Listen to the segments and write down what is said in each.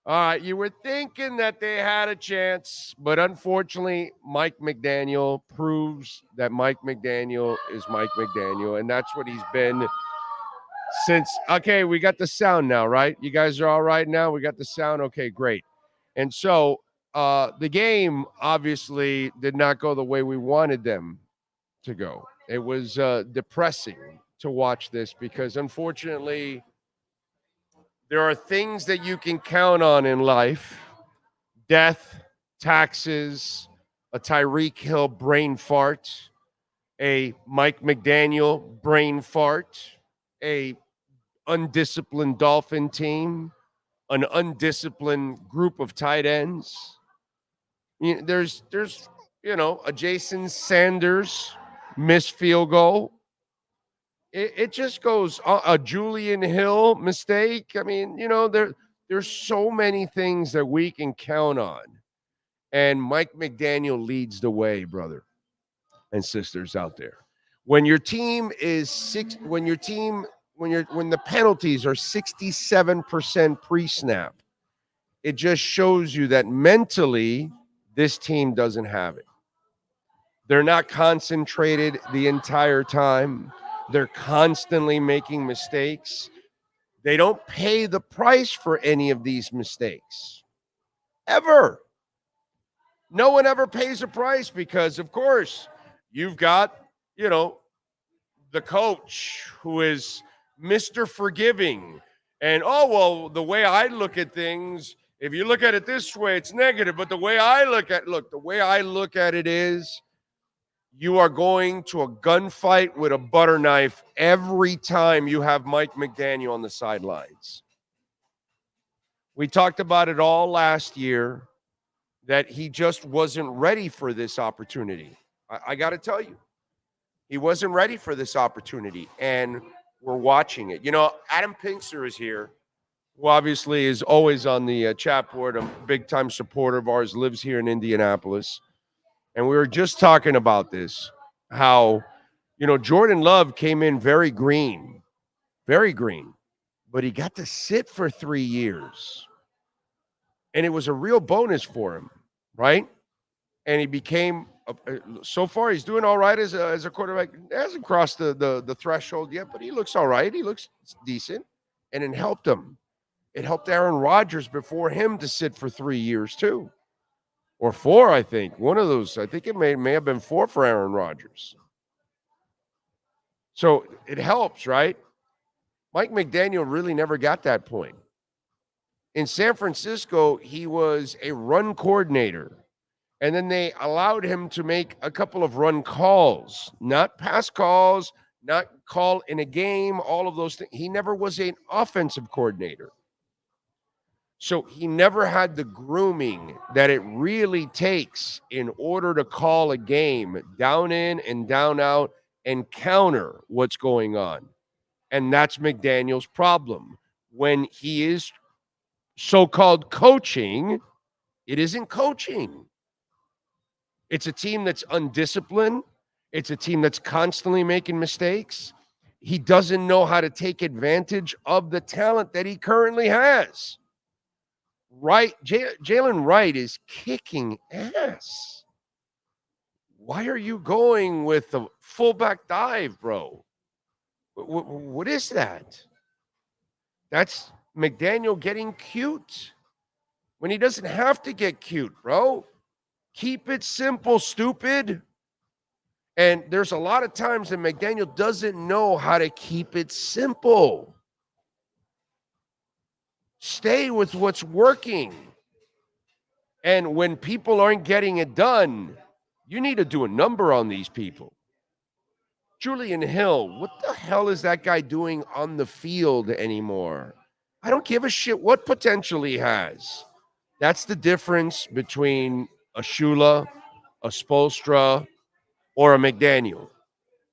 All right, you were thinking that they had a chance, but unfortunately, Mike McDaniel proves that Mike McDaniel is Mike McDaniel, and that's what he's been since. Okay, we got the sound now, right? You guys are all right now? We got the sound? Okay, great. And so the game obviously did not go the way we wanted them to go. It was depressing to watch this because unfortunately, there are things that you can count on in life: death, taxes, a Tyreek Hill brain fart, a Mike McDaniel brain fart, a undisciplined Dolphin team, an undisciplined group of tight ends. There's a Jason Sanders missed field goal. It just goes a Julian Hill mistake. I mean, there's so many things that we can count on, and Mike McDaniel leads the way, brother and sisters out there. When your team is when the penalties are 67% pre-snap, it just shows you that mentally this team doesn't have it. They're not concentrated the entire time. They're constantly making mistakes. They don't pay the price for any of these mistakes. Ever. No one ever pays a price because, of course, you've got, the coach who is Mr. Forgiving. And, oh, well, the way I look at things, if you look at it this way, it's negative. But the way I look at it is you are going to a gunfight with a butter knife every time you have Mike McDaniel on the sidelines. We talked about it all last year that he just wasn't ready for this opportunity. I got to tell you, he wasn't ready for this opportunity, and we're watching it. Adam Pinkster is here, who obviously is always on the chat board, a big-time supporter of ours, lives here in Indianapolis. And we were just talking about this, how, Jordan Love came in very green, but he got to sit for 3 years. And it was a real bonus for him, right? And he became, so far, he's doing all right as a quarterback. He hasn't crossed the threshold yet, but he looks all right. He looks decent. And it helped him. It helped Aaron Rodgers before him to sit for 3 years, too. Or 4, I think. One of those. I think it may have been 4 for Aaron Rodgers. So it helps, right? Mike McDaniel really never got that point. In San Francisco, he was a run coordinator. And then they allowed him to make a couple of run calls, not pass calls, not call in a game, all of those things. He never was an offensive coordinator. So he never had the grooming that it really takes in order to call a game down in and down out and counter what's going on. And that's McDaniel's problem. When he is so-called coaching, it isn't coaching. It's a team that's undisciplined. It's a team that's constantly making mistakes. He doesn't know how to take advantage of the talent that he currently has. Jalen Wright is kicking ass. Why are you going with the fullback dive, bro? What is that? That's McDaniel getting cute when he doesn't have to get cute, bro. Keep it simple, stupid. And there's a lot of times that McDaniel doesn't know how to keep it simple. Stay with what's working. And when people aren't getting it done, you need to do a number on these people. Julian Hill, what the hell is that guy doing on the field anymore? I don't give a shit what potential he has. That's the difference between a Shula, a Spoelstra, or a McDaniel.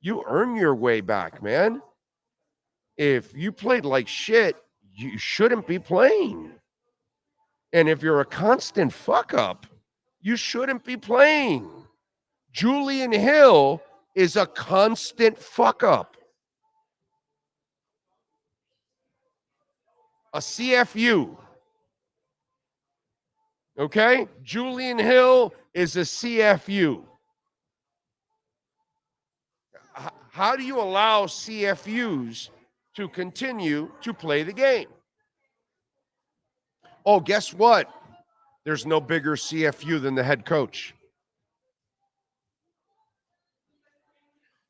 You earn your way back, man. If you played like shit, you shouldn't be playing. And if you're a constant fuck up, you shouldn't be playing. Julian Hill is a constant fuck up. A CFU Okay? Julian Hill is a CFU. How do you allow CFUs to continue to play the game? Oh, guess what? There's no bigger CFU than the head coach.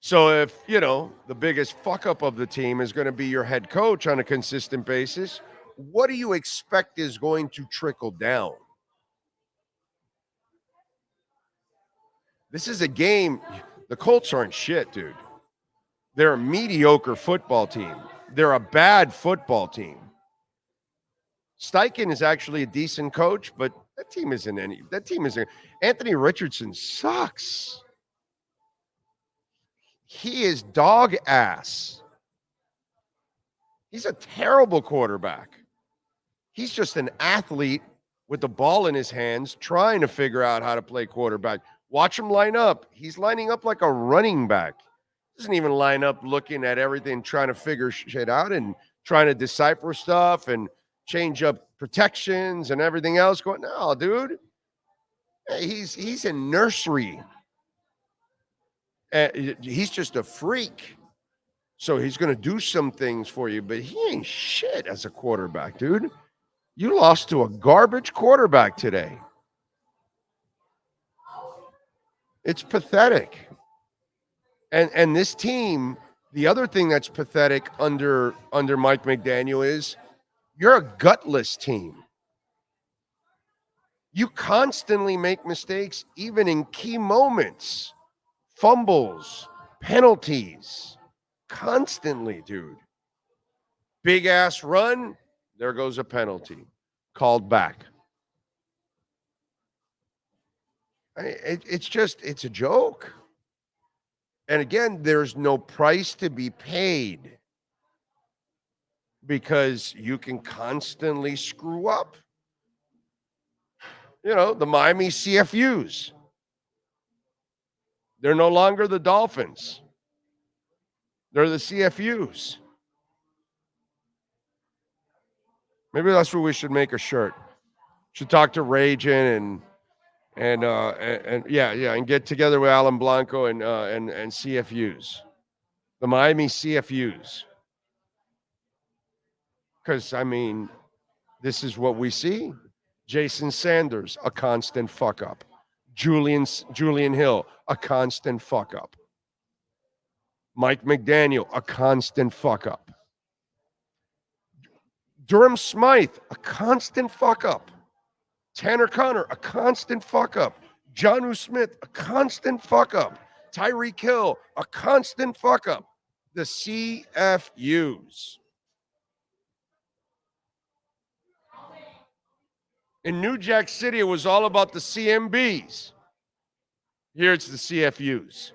So if, the biggest fuck up of the team is going to be your head coach on a consistent basis, what do you expect is going to trickle down? This is a game. The Colts aren't shit, dude. They're a mediocre football team. They're a bad football team. Steichen is actually a decent coach, but that team isn't. Anthony Richardson sucks. He is dog ass. He's a terrible quarterback. He's just an athlete with the ball in his hands trying to figure out how to play quarterback. Watch him line up. He's lining up like a running back. Doesn't even line up looking at everything, trying to figure shit out and trying to decipher stuff and change up protections and everything else. Going, no, dude. He's in nursery. He's just a freak. So he's going to do some things for you, but he ain't shit as a quarterback, dude. You lost to a garbage quarterback today. It's pathetic. And this team, the other thing that's pathetic under Mike McDaniel is you're a gutless team. You constantly make mistakes, even in key moments, fumbles, penalties, constantly, dude. Big ass run, there goes a penalty, called back. It's a joke. And again, there's no price to be paid because you can constantly screw up. The Miami CFUs. They're no longer the Dolphins. They're the CFUs. Maybe that's what we should make a shirt. Should talk to Rajan and get together with Alan Blanco and CFUs, the Miami CFUs. Because this is what we see. Jason Sanders, a constant fuck up. Julian Hill, a constant fuck up. Mike McDaniel, a constant fuck up. Durham Smythe, a constant fuck up. Tanner Connor, a constant fuck up. Jonnu Smith, a constant fuck up. Tyreek Hill, a constant fuck up. The CFUs. In New Jack City, it was all about the CMBs. Here it's the CFUs.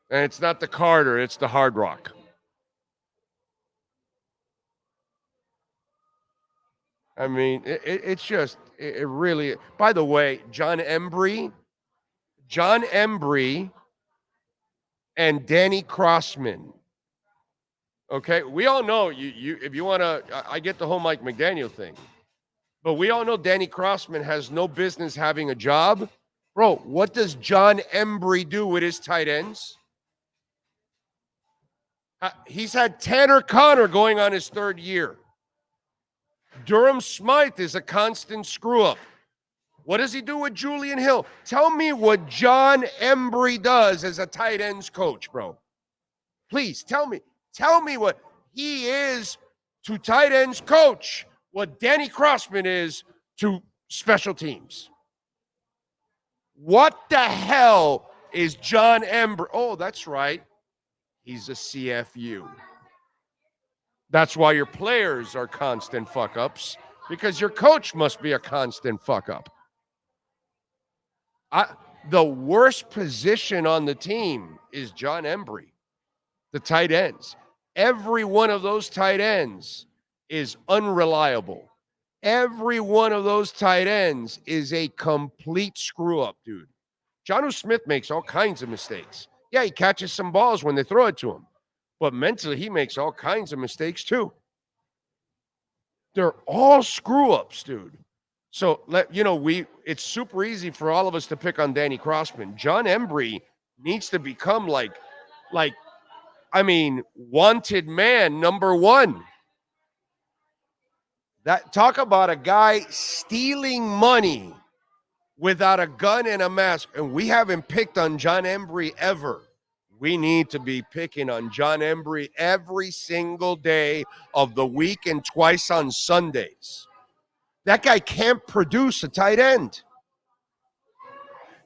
And it's not the Carter, it's the Hard Rock. It's just, it really, by the way, John Embry and Danny Crossman. Okay, we all know you if you want to, I get the whole Mike McDaniel thing, but we all know Danny Crossman has no business having a job. Bro, what does John Embry do with his tight ends? He's had Tanner Connor going on his third year. Durham Smythe is a constant screw up. What does he do with Julian Hill? Tell me what John Embry does as a tight ends coach, bro. Please tell me. Tell me what he is to tight ends coach, what Danny Crossman is to special teams. What the hell is John Embry? Oh, that's right. He's a CFU. That's why your players are constant fuck-ups, because your coach must be a constant fuck-up. The worst position on the team is John Embry, the tight ends. Every one of those tight ends is unreliable. Every one of those tight ends is a complete screw-up, dude. Jonnu Smith makes all kinds of mistakes. Yeah, he catches some balls when they throw it to him. But mentally, he makes all kinds of mistakes too. They're all screw-ups, dude. So it's super easy for all of us to pick on Danny Crossman. John Embry needs to become wanted man number one. That talk about a guy stealing money without a gun and a mask, and we haven't picked on John Embry ever. We need to be picking on John Embry every single day of the week and twice on Sundays. That guy can't produce a tight end.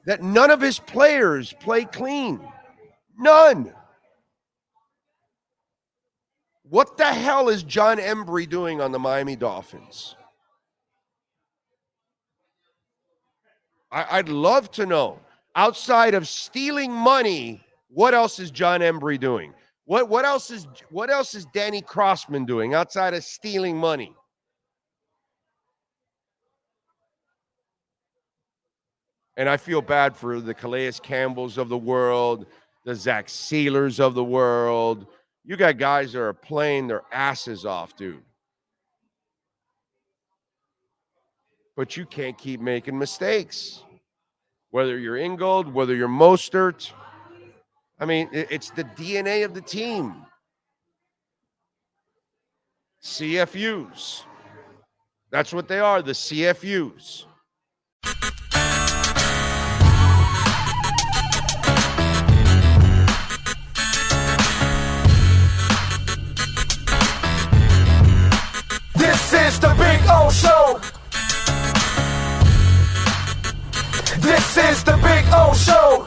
That none of his players play clean. None. What the hell is John Embry doing on the Miami Dolphins? I'd love to know. Outside of stealing money, what else is John Embry doing? What else is Danny Crossman doing outside of stealing money? And I feel bad for the Calais Campbells of the world, the Zach Sealers of the world. You got guys that are playing their asses off, dude. But you can't keep making mistakes. Whether you're Ingold, whether you're Mostert. I mean, it's the DNA of the team. CFUs. That's what they are, the CFUs. This is the Big O Show. This is the Big O Show.